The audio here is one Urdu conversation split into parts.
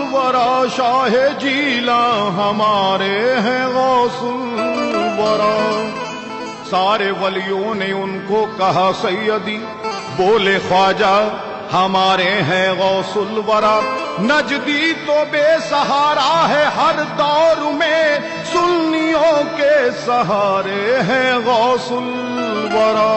الورا شاہ جیلاں ہمارے ہیں غوث الورا. سارے ولیوں نے ان کو کہا سیدی، بولے خواجہ ہمارے ہیں غوث الورا. نجدی تو بے سہارا ہے ہر دور میں، سنیوں کے سہارے ہیں غوث الورا.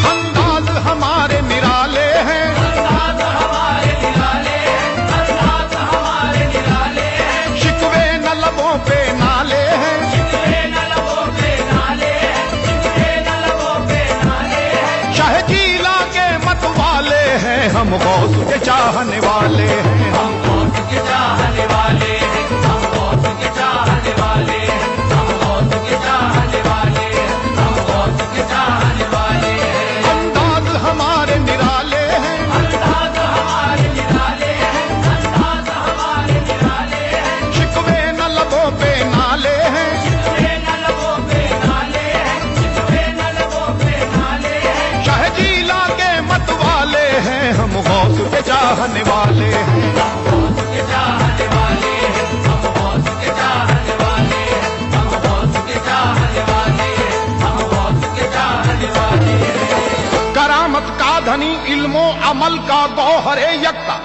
انداز ہمارے نرالے ہیں، انداز ہمارے نرالے ہیں، انداز ہمارے نرالے ہیں. شکوے نہ لبوں پہ نالے ہیں، شکوے نہ لبوں پہ نالے ہیں، شکوے نہ لبوں پہ نالے ہیں. شاہ جیلا کے مت والے ہیں، ہم غوث کے چاہنے والے ہیں. ہم غوث کے چاہنے والے ہیں، ہم غوث کے چاہنے والے ہیں، ہم غوث کے چاہنے والے ہیں، ہم غوث کے چاہنے والے ہیں. انداز ہمارے نرالے ہیں، انداز ہمارے نرالے ہیں، انداز ہمارے نرالے ہیں. شکوے نہ لبوں پہ نالے ہیں. شکوے نہ لبوں پہ نالے ہیں، شکوے نہ لبوں پہ نالے ہیں. شاہ جیلا کے مت والے ہیں، ہم غوث کے چاہنے والے ہیں. ہم غوث کے چاہنے والے ہیں، ہم غوث کے چاہنے والے ہیں، ہم غوث کے چاہنے والے ہیں، ہم غوث کے چاہنے والے ہیں. کرامت کا دھنی علم و عمل کا گوہر یکتا،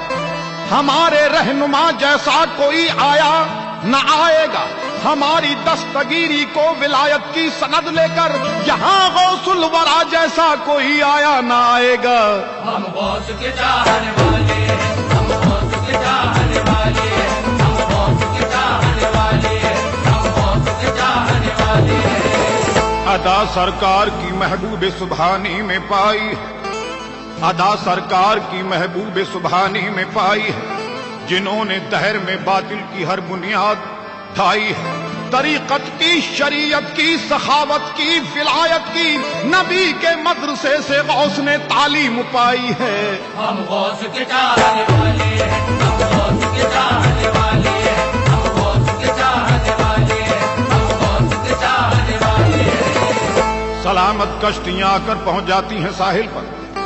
ہمارے رہنما جیسا کوئی آیا نہ آئے گا. ہماری دستگیری کو ولایت کی سند لے کر یہاں غوث الورا جیسا کوئی آیا نہ آئے گا. ہم غوث کے چاہنے والے ہیں، ہم غوث کے چاہنے والے ہیں، ہم غوث کے چاہنے والے ہیں، ہم غوث کے چاہنے والے ہیں. ادا سرکار کی محبوب سبحانی میں پائی ہے، ادا سرکار کی محبوب سبحانی میں پائی ہے. جنہوں نے دہر میں باطل کی ہر بنیاد ڈھائی ہے، طریقت کی، شریعت کی، سخاوت کی، ولایت کی، نبی کے مدرسے سے غوث نے تعلیم پائی ہے. ہم غوث کے چاہنے والے ہیں، ہم غوث کے چاہنے والے ہیں، ہم غوث کے چاہنے والے ہیں، ہم غوث کے چاہنے والے ہیں. سلامت کشتیاں آ کر پہنچ جاتی ہیں ساحل پر،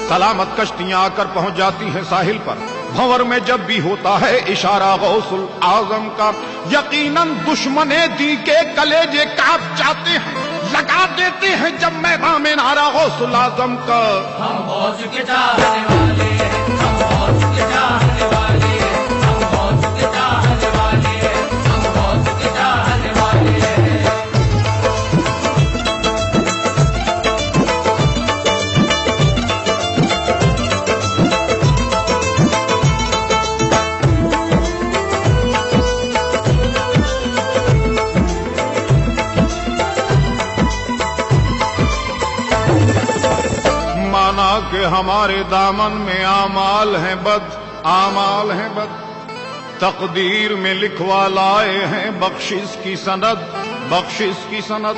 سلامت کشتیاں آ کر پہنچ جاتی ہیں ساحل پر. بھنور میں جب بھی ہوتا ہے اشارہ غوث الاعظم کا، یقیناً دشمن دین کے کلیجے کانپ جاتے ہیں. لگا دیتے ہیں جب میدان میں نعرہ غوث الاعظم کا. ہم غوث کے چاہنے والے ہیں، ہم غوث کے چاہنے والے ہیں، ہم غوث کے چاہنے والے ہیں، ہم غوث کے چاہنے والے ہیں. مانا کہ ہمارے دامن میں اعمال ہیں بد، اعمال ہیں بد. تقدیر میں لکھوا لائے ہیں بخشش کی سند، بخشش کی سند.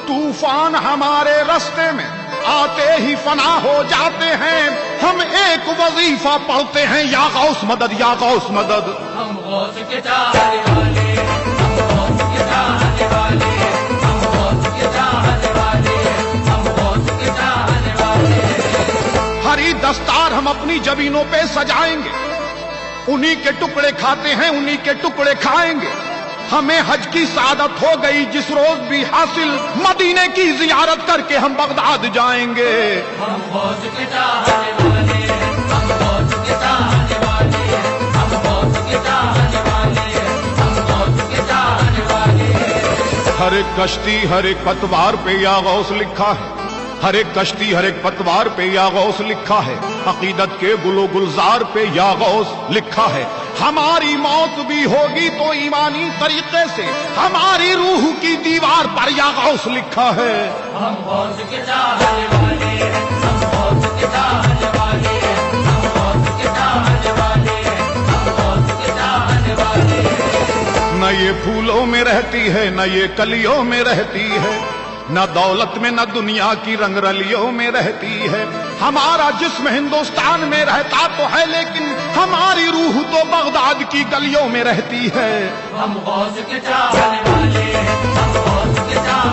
طوفان ہمارے رستے میں آتے ہی فنا ہو جاتے ہیں. ہم ایک وظیفہ پڑھتے ہیں، یا غوث مدد، یا غوث مدد. ہم غوث کے چاہنے والے ہیں، ہم غوث کے چاہنے والے ہیں، ہم غوث کے چاہنے والے ہیں، ہم غوث کے چاہنے والے ہیں. ہری دستار ہم اپنی جبینوں پہ سجائیں گے، انہی کے ٹکڑے کھاتے ہیں، انہی کے ٹکڑے کھائیں گے. ہمیں حج کی سعادت ہو گئی جس روز بھی حاصل، مدینے کی زیارت کر کے ہم بغداد جائیں گے. ہم غوث کے چاہنے والے ہیں، ہم غوث کے چاہنے والے ہیں، ہم غوث کے چاہنے والے ہیں، ہم غوث کے چاہنے والے ہیں. ہر ایک کشتی، ہر ایک پتوار پہ یا غوث لکھا ہے، ہر ایک کشتی، ہر ایک پتوار پہ یا غوث لکھا ہے. عقیدت کے گل و گلزار پہ یا غوث لکھا ہے. ہماری موت بھی ہوگی تو ایمانی طریقے سے، ہماری روح کی دیوار پر یا غوث لکھا ہے. ہم غوث کے چاہنے والے ہیں، ہم غوث کے چاہنے والے ہیں، ہم غوث کے چاہنے والے ہیں، ہم غوث کے چاہنے والے ہیں. نہ یہ پھولوں میں رہتی ہے، نہ یہ کلیوں میں رہتی ہے، نہ دولت میں، نہ دنیا کی رنگ رلیوں میں رہتی ہے. ہمارا جسم ہندوستان میں رہتا تو ہے، لیکن ہماری روح تو بغداد کی گلیوں میں رہتی ہے. ہم غوث کے چاہنے والے ہیں، ہم غوث کے چاہنے